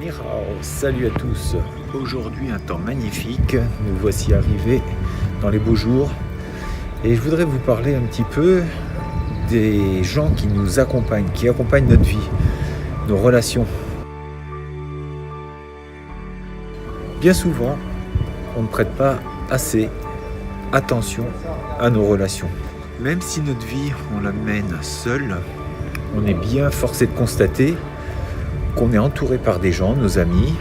Nihao, salut à tous. Aujourd'hui un temps magnifique, nous voici arrivés dans les beaux jours et je voudrais vous parler un petit peu des gens qui nous accompagnent, qui accompagnent notre vie, nos relations. Bien souvent, on ne prête pas assez attention à nos relations. Même si notre vie, on la mène seule, on est bien forcé de constater qu'on est entouré par des gens, nos amis,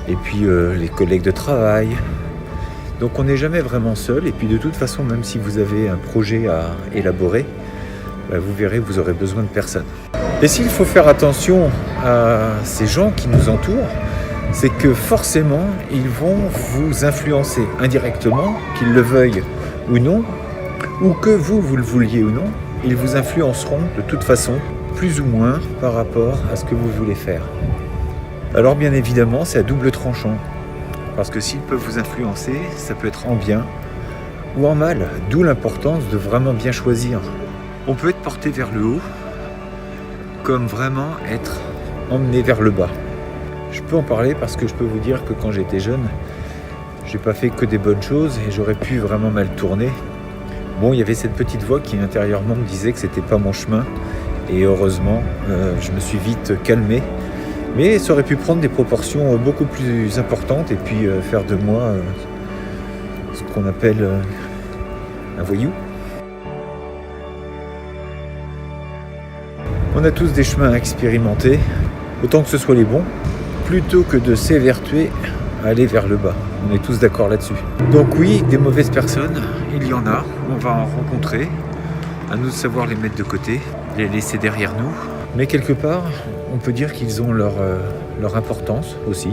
et puis les collègues de travail. Donc on n'est jamais vraiment seul, et puis de toute façon, même si vous avez un projet à élaborer, vous verrez, vous aurez besoin de personne. Et s'il faut faire attention à ces gens qui nous entourent, c'est que forcément, ils vont vous influencer indirectement, qu'ils le veuillent ou non, ou que vous le vouliez ou non, ils vous influenceront de toute façon, plus ou moins par rapport à ce que vous voulez faire. Alors bien évidemment, c'est à double tranchant, parce que s'ils peuvent vous influencer, ça peut être en bien ou en mal, d'où l'importance de vraiment bien choisir. On peut être porté vers le haut, comme vraiment être emmené vers le bas. Je peux en parler parce que je peux vous dire que quand j'étais jeune, j'ai pas fait que des bonnes choses et j'aurais pu vraiment mal tourner. Bon, il y avait cette petite voix qui intérieurement me disait que c'était pas mon chemin. Et heureusement, je me suis vite calmé. Mais ça aurait pu prendre des proportions beaucoup plus importantes et puis faire de moi ce qu'on appelle un voyou. On a tous des chemins à expérimenter, autant que ce soit les bons, plutôt que de s'évertuer à aller vers le bas. On est tous d'accord là-dessus. Donc oui, des mauvaises personnes, il y en a, on va en rencontrer. À nous de savoir les mettre de côté, les laisser derrière nous. Mais quelque part, on peut dire qu'ils ont leur importance aussi.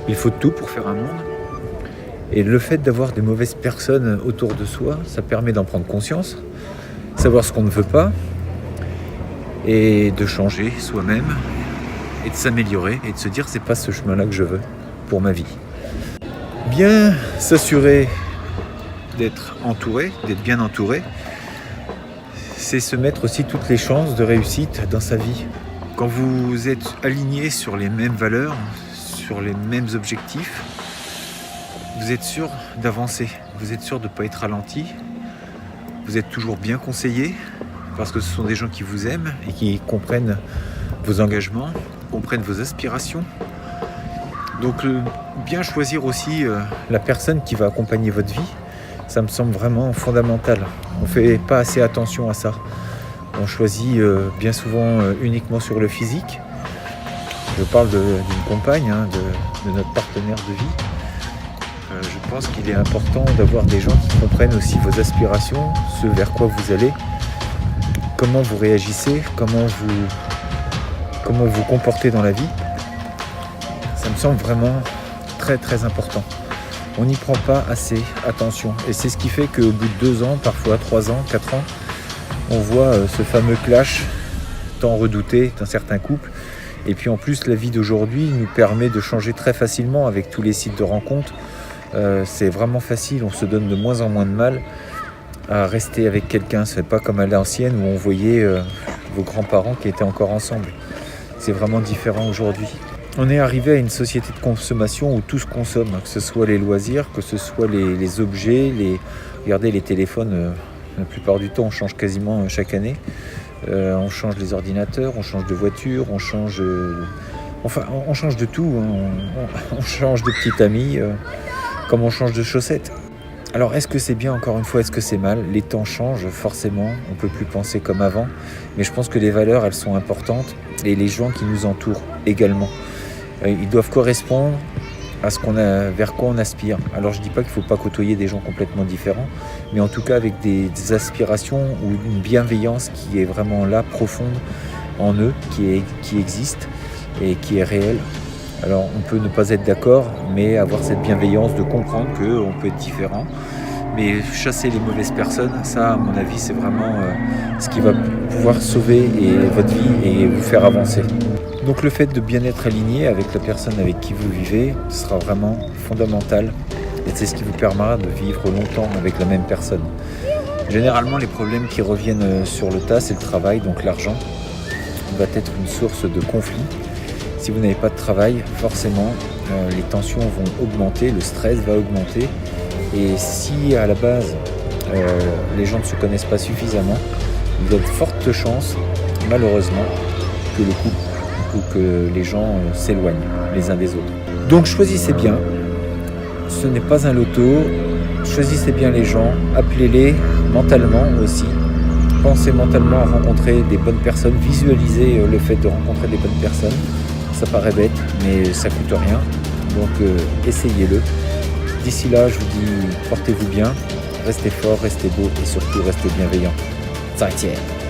Il faut de tout pour faire un monde. Et le fait d'avoir des mauvaises personnes autour de soi, ça permet d'en prendre conscience, savoir ce qu'on ne veut pas, et de changer soi-même, et de s'améliorer, et de se dire c'est pas ce chemin-là que je veux pour ma vie. Bien s'assurer d'être entouré, d'être bien entouré, c'est se mettre aussi toutes les chances de réussite dans sa vie. Quand vous êtes aligné sur les mêmes valeurs, sur les mêmes objectifs, vous êtes sûr d'avancer, vous êtes sûr de ne pas être ralenti, vous êtes toujours bien conseillé, parce que ce sont des gens qui vous aiment et qui comprennent vos engagements, comprennent vos aspirations. Donc bien choisir aussi la personne qui va accompagner votre vie, ça me semble vraiment fondamental. On ne fait pas assez attention à ça. On choisit bien souvent uniquement sur le physique. Je parle d'une compagne, de notre partenaire de vie. Je pense qu'il est important d'avoir des gens qui comprennent aussi vos aspirations, ce vers quoi vous allez, comment vous réagissez, comment vous comportez dans la vie. Ça me semble vraiment très très important. On n'y prend pas assez attention. Et c'est ce qui fait qu'au bout de 2 ans, parfois 3 ans, 4 ans, on voit ce fameux clash tant redouté dans certains couples. Et puis en plus, la vie d'aujourd'hui nous permet de changer très facilement avec tous les sites de rencontres. C'est vraiment facile, on se donne de moins en moins de mal à rester avec quelqu'un. Ce n'est pas comme à l'ancienne où on voyait vos grands-parents qui étaient encore ensemble. C'est vraiment différent aujourd'hui. On est arrivé à une société de consommation où tout se consomme, que ce soit les loisirs, que ce soit les objets, regardez les téléphones, la plupart du temps on change quasiment chaque année. On change les ordinateurs, on change de voiture, on change de tout, on change de petit ami, comme on change de chaussettes. Alors est-ce que c'est bien, encore une fois, est-ce que c'est mal? Les temps changent forcément, on ne peut plus penser comme avant, mais je pense que les valeurs elles sont importantes et les gens qui nous entourent également. Ils doivent correspondre à vers quoi on aspire. Alors je ne dis pas qu'il ne faut pas côtoyer des gens complètement différents, mais en tout cas avec des aspirations ou une bienveillance qui est vraiment là, profonde en eux, qui existe et qui est réelle. Alors on peut ne pas être d'accord, mais avoir cette bienveillance de comprendre qu'on peut être différent. Mais chasser les mauvaises personnes, ça à mon avis c'est vraiment ce qui va pouvoir sauver votre vie et vous faire avancer. Donc le fait de bien être aligné avec la personne avec qui vous vivez sera vraiment fondamental et c'est ce qui vous permettra de vivre longtemps avec la même personne. Généralement les problèmes qui reviennent sur le tas, c'est le travail, donc l'argent va être une source de conflit. Si vous n'avez pas de travail, forcément, les tensions vont augmenter, le stress va augmenter. Et si à la base, les gens ne se connaissent pas suffisamment, il y a de fortes chances, malheureusement, que le couple ou que les gens s'éloignent les uns des autres. Donc choisissez bien, ce n'est pas un loto, choisissez bien les gens, appelez-les mentalement aussi. Pensez mentalement à rencontrer des bonnes personnes, visualisez le fait de rencontrer des bonnes personnes. Ça paraît bête, mais ça coûte rien, donc essayez-le. D'ici là, je vous dis, portez-vous bien, restez fort, restez beau et surtout restez bienveillant. 再见。